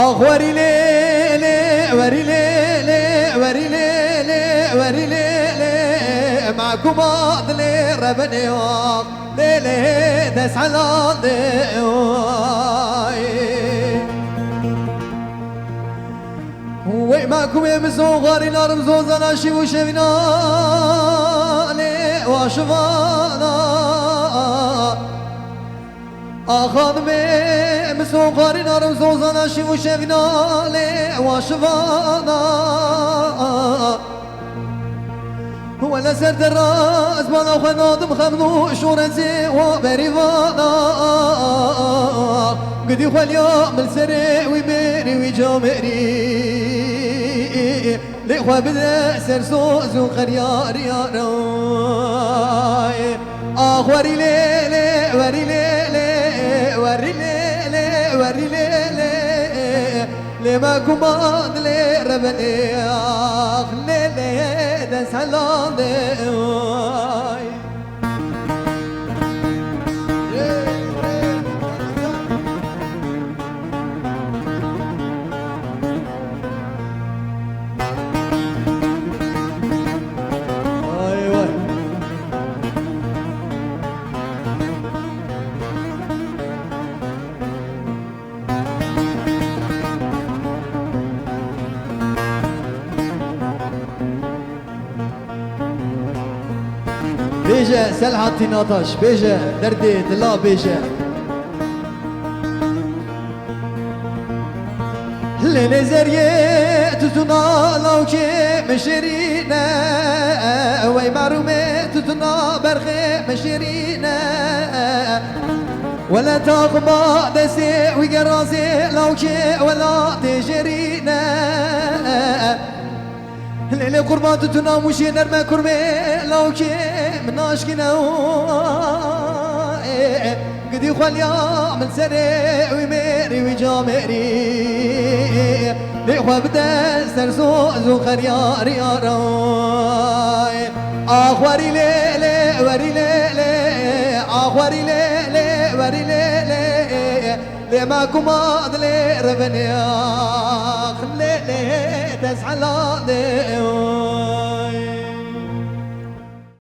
وري ليلي وري ليلي وري ليلي وري ليلي معكم أضلي ربني وق ليلي دس على وي معكم يمسو غاري نارم زوزنا شي وشفنا لي واشفانا خادمي مسو غاري نارم زوزنا شي وشفنا لي واشفانا هو لسرد الراس بانا وخنادم خمنو شورتي وبريفانا قد يخليا من سري ويبيري ويجامري لإخوة بدا سرسوز وخريار يا راي وري ليلي وري ليلي وري ليلي وري ليلي لما كمان لي ربني ليلي دس هلاندي بيجا سلحتي ناطش بيجا دردي دلا بيجا لين زريه تتنا لوكي مشرينا وي معرومه تتنا برخي مشرينا ولا تغمى دسي وقرازي لوكي ولا تجرينا ليلة قربات تنا مشي نرمى كرمي لو كي من عشقنا قد يخل يا من سري ويميري ويجامري لإخوة بدا سرسوز خريار يا راي وري ليلي وري ليلي وري ليلي وري ليلي لما كما ضلي ربني ليلي تسعى